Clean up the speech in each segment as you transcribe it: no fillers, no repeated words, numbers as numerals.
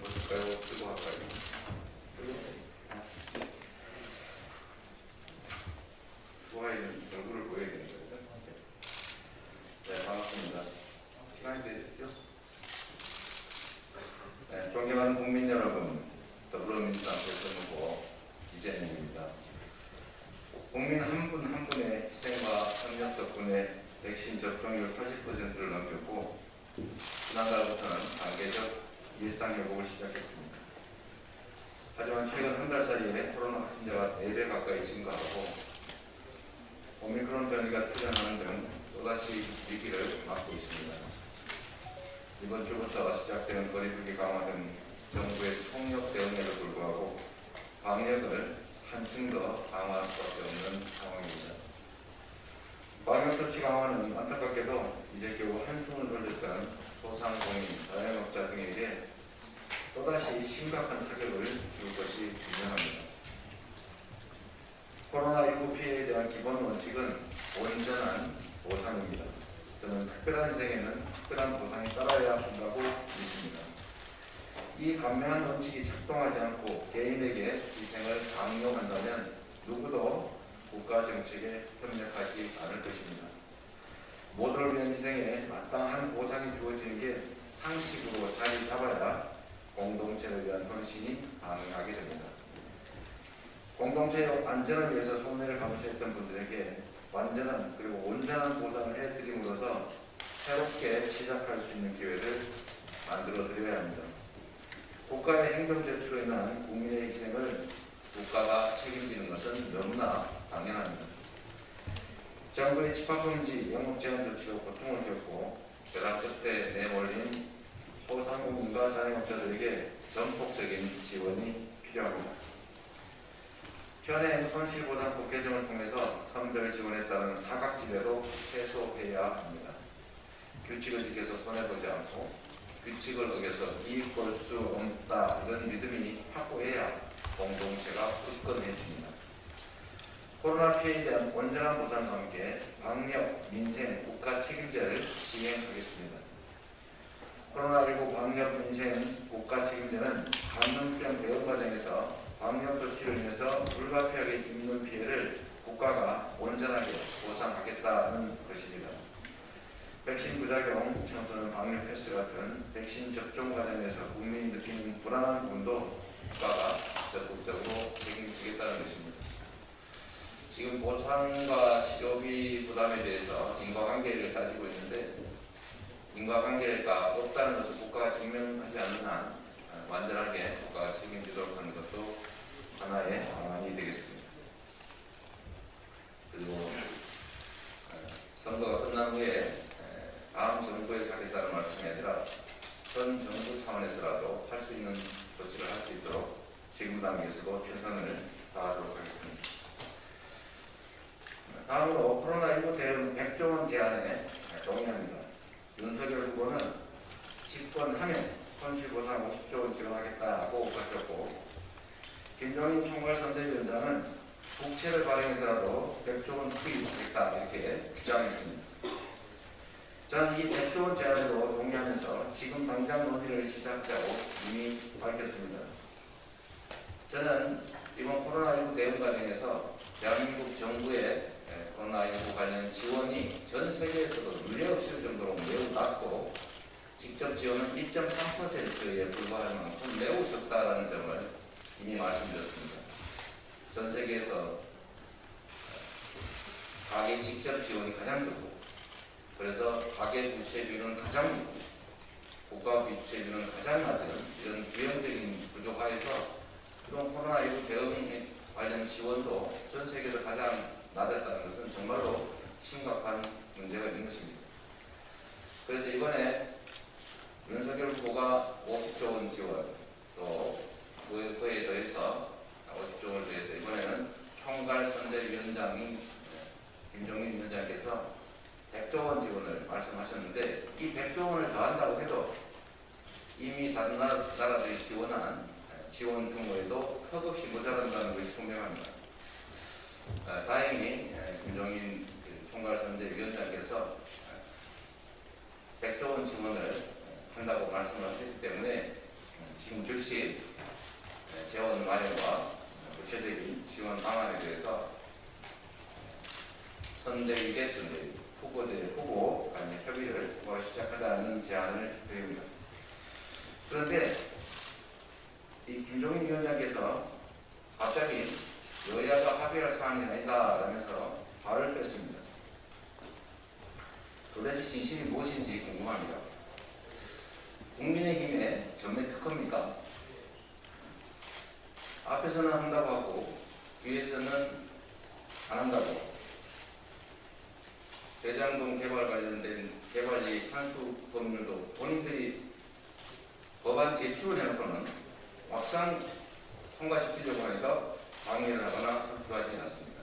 볼까요? 뜨고 할까요? 좋아요는 얼굴을 보여야 되는 거죠? 네, 반갑습니다. 시간이 되셨죠? 네, 존경하는 국민 여러분, 더불어민주당 대선 후보 이재명입니다. 국민 한 분 한 분의 희생과 협력 덕분에 백신 접종률 40%를 넘겼고 지난달부터는 단계적 일상 회복을 시작했습니다. 하지만 최근 한 달 사이에 코로나 확진자가 4배 가까이 증가하고 오미크론 변이가 출현하는 등 또다시 위기를 맞고 있습니다. 이번 주부터 시작되는 거리두기 강화 등 정부의 총력 대응에도 불구하고 방역을 한층 더 강화할 수밖에 없는 상황입니다. 방역조치 강화는 안타깝게도 이제 겨우 한숨을 돌렸던 소상공인, 자영업자 등에게 또다시 심각한 타격을 줄 것이 분명합니다. 코로나19 피해에 대한 기본 원칙은 온전한 보상입니다. 저는 특별한 희생에는 특별한 보상이 따라야 한다고 믿습니다. 이 간명한 원칙이 작동하지 않고 개인에게 희생을 강요한다면 누구도 국가 정책에 협력하지 않을 것입니다. 모두를 위한 희생에 마땅한 보상이 주어지는 게 상식으로 자리 잡아야 공동체를 위한 헌신이 가능하게 됩니다. 공동체의 안전을 위해서 손해를 감수했던 분들에게 완전한 그리고 온전한 보상을 해드림으로써 새롭게 시작할 수 있는 기회를 만들어 드려야 합니다. 국가의 행정 제출로 인한 국민의 희생을 국가가 책임지는 것은 너무나 당연합니다. 정부의 집합금지, 영업 제한 조치로 고통을 겪고 벼랑 끝에 내몰린 소상공인과 자영업자들에게 전폭적인 지원이 필요합니다. 현행 손실보상법 개정을 통해서 선별 지원에 따른 사각지대도 해소해야 합니다. 규칙을 지켜서 손해보지 않고 규칙을 어겨서 이익 볼 수 없다 이런 믿음이 확고해야 공동체가 굳건해집니다. 코로나 피해에 대한 온전한 보상과 함께 방역, 민생, 국가 책임제를 시행하겠습니다. 코로나19 방역, 민생, 국가 책임제는 감염병 대응 과정에서 방역 조치로 인해서 불가피하게 입는 피해를 국가가 온전하게 보상하겠다는 것입니다. 백신 부작용, 청소년 방역 패스 같은 백신 접종 과정에서 국민이 느끼는 불안한 부분도 국가가 적극적으로 책임지겠다는 것입니다. 지금 보상과 치료비 부담에 대해서 인과관계를 따지고 있는데 인과관계가 없다는 것을 국가가 증명하지 않는 한 완전하게 국가가 책임지도록 하는 것도 하나의 방안이 되겠습니다. 그리고 선거가 끝난 후에 다음 정부에 가겠다는 말씀이 아니라 전 정부 차원에서라도 할 수 있는 조치를 할 수 있도록 지금 단계에서도 최선을 다하도록 하겠습니다. 다음으로 코로나19 대응 100조 원 제안에 동의합니다. 윤석열 후보는 집권하면 손실보상 50조 원 지원하겠다고 밝혔고 김종인 총괄선대위원장은 국채를 발행해서라도 100조 원 투입하겠다 이렇게 주장했습니다. 저는 이 100조 원 제안으로 동의하면서 지금 당장 논의를 시작하자고 이미 밝혔습니다. 저는 이번 코로나19 대응 과정에서 대한민국 정부의 코로나19 관련 지원이 전 세계에서도 유례 없을 정도로 매우 낮고 직접 지원은 1.3%에 불과할 만큼 매우 적다라는 점을 이미 말씀드렸습니다. 전 세계에서 가계 직접 지원이 가장 적고 그래서 가계 부채 비율은 가장 높고 국가 부채 비율은 가장 낮은 이런 비용적인 구조화에서 이번 코로나19 대응 관련 지원도 전 세계에서 가장 낮았다는 것은 정말로 심각한 문제가 있는 것입니다. 그래서 이번에 윤석열 후보가 50조 원 지원 또 그에 더해서 50조 원을 더해서 이번에는 총괄선대위원장인 김종인 위원장께서 100조 원 지원을 말씀하셨는데 이 100조 원을 더한다고 해도 이미 다른 나라들이 지원한 지원 규모에도 턱없이 모자란다는 것이 분명합니다. 다행히 김종인 총괄선대위원장께서 100조 원 지원을 한다고 말씀하셨기 때문에 지금 즉시 그런데 이 김종인 위원장께서 갑자기 여야가 합의할 사안이 아니다 라면서 발을 뺐습니다. 도대체 진실이 무엇인지 궁금합니다. 국민의힘의 전면 특허입니까? 앞에서는 한다고 하고 뒤에서는 안 한다고. 대장동 개발 관련된 개발이 탄수 법률도 본인들이 법안 제출을 해놓고는 막상 통과시키려고 하니까 방해를 하거나 협조하지 않습니다.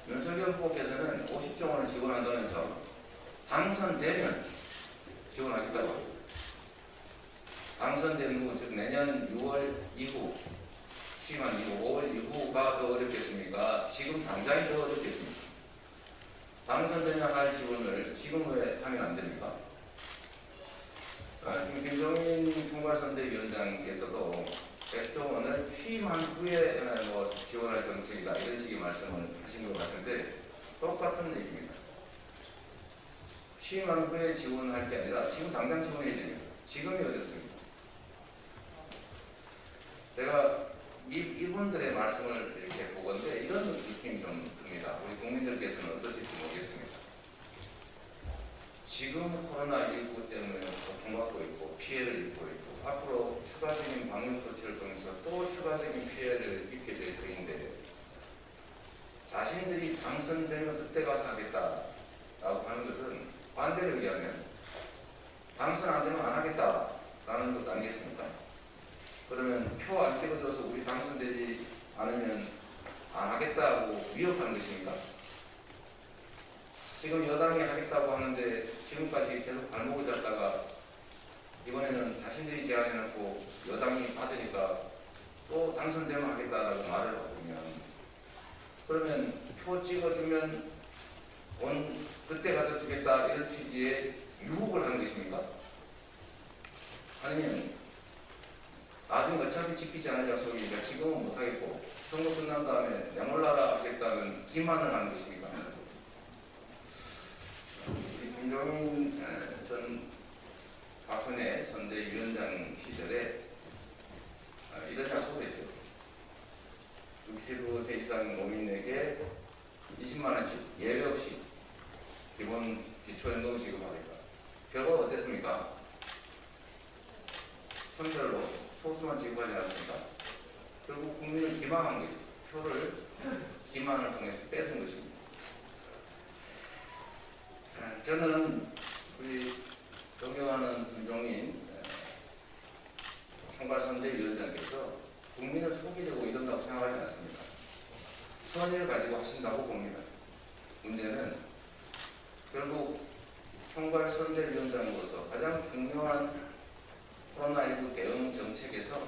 윤석열 후보께서는 50조 원을 지원한다면서 당선되면 지원하겠다고 합니다. 당선된 후, 즉 내년 6월 이후, 취임한 이후 5월 이후가 더 어렵겠습니까? 지금 당장이 더 어렵겠습니까? 당선되면 할 지원을 지금 왜 하면 안 됩니까? 김종인 총괄선대위원장께서도 100조 원을 취임한 후에 지원할 정책이다 이런 식의 말씀을 하신 것 같은데 똑같은 얘기입니다. 취임한 후에 지원할 게 아니라 지금 당장 지원해야 됩니다. 지금이 어렵습니다. 제가 이분들의 말씀을 이렇게 보건데 이런 느낌이 좀 듭니다. 우리 국민들께서는 어떠실지 모르겠습니다. 지금 코로나19 때문에 고통받고 있고 피해를 입고 있고 앞으로 추가적인 방역조치를 통해서 또 추가적인 피해를 입게 될 터인데 자신들이 당선되면 그때 가서 하겠다라고 하는 것은 반대로 얘기하면 당선 안 되면 안 하겠다라는 것 아니겠습니까? 그러면 표 안 찍어줘서 우리 당선되지 않으면 안 하겠다고 위협하는 것입니까? 지금 여당이 하겠다고 하는데 지금까지 계속 발목을 잡다가 이번에는 자신들이 제안해놓고 여당이 받으니까 또 당선되면 하겠다라고 말을 바꾸면 그러면 표 찍어주면 그때 가서 주겠다 이런 취지의 유혹을 하는 것입니까? 아니면 나중에 어차피 지키지 않을 약속이니까 지금은 못하겠고 선거 끝난 다음에 내몰라라 하겠다는 기만을 하는 것입니까? 김종인 전 박근혜 선대위원장 시절에 이런 약속을 했죠. 65세 이상 노민에게 20만 원씩 예외 없이 기본 기초연금 지급하겠다. 결과 어땠습니까? 선별로 소수만 지급하지 않았습니까? 결국 국민을 기망한 거죠. 표를 기만을 통해서 뺏은 것입니다. 저는 우리 존경하는 김종인 총괄선대위원장께서 국민을 속이려고 이런다고 생각하지 않습니다. 선의를 가지고 하신다고 봅니다. 문제는 결국 총괄선대위원장으로서 가장 중요한 코로나19 대응 정책에서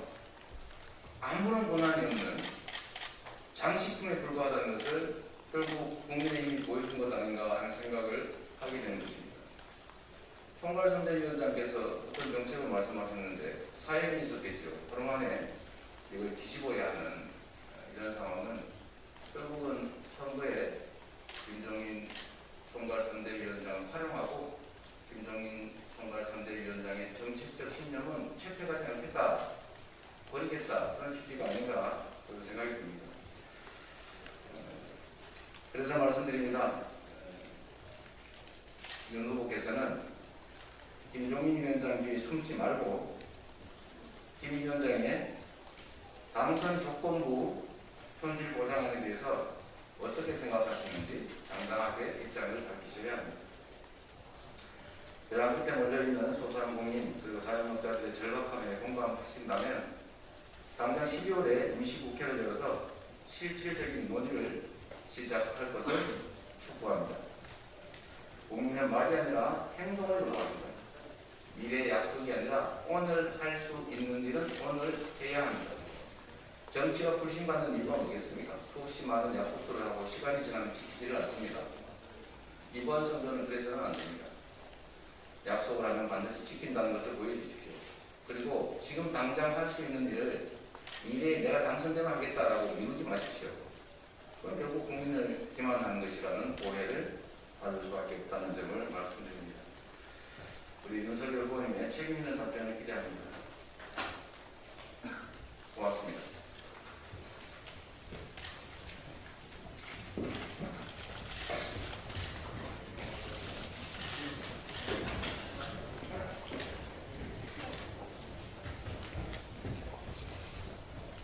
아무런 권한이 없는 장식품에 불과하다는 것을 결국 국민의힘이 보여준 것 아닌가 하는 생각을 하게 되는 것입니다. 총괄선대위원장께서 어떤 정책을 말씀하셨는데 사연이 있었겠죠. 그동안에 이걸 뒤집어야 하는 이런 상황은 결국은 선거에 김종인 총괄선대위원장을 활용하고 김종인 총괄선대위원장의 정책적 신념은 채택하지 않겠다, 버리겠다 그런 취지가 아닌가 그런 생각이 듭니다. 그래서 말씀드립니다. 윤 후보께서는 김종인 위원장 뒤에 숨지 말고 김 위원장의 당선 조건부 손실 보상에 대해서 어떻게 생각하시는지 당당하게 입장을 밝히셔야 합니다. 저랑 그때 몰려있는 소상공인 그리고 자영업자들의 절박함에 공감하신다면 당장 12월에 임시국회를 열어서 실질적인 논의를 시작할 것을 촉구합니다. 국민의 말이 아니라 행동을 요구합니다. 미래의 약속이 아니라 오늘 할 수 있는 일은 오늘 해야 합니다. 정치가 불신받는 이유가 뭐겠습니까? 수없이 많은 약속들을 하고 시간이 지나면 지키지를 않습니다. 이번 선거는 그래서는 안 됩니다. 약속을 하면 반드시 지킨다는 것을 보여주십시오. 그리고 지금 당장 할 수 있는 일을 미래에 내가 당선되면 하겠다라고 미루지 마십시오. 그건 결국 국민을 기만하는 것이라는 오해를 받을 수밖에 없다는 점을 말씀드립니다. 우리 윤석열 후보님의 책임 있는 답변을 기대합니다. 고맙습니다.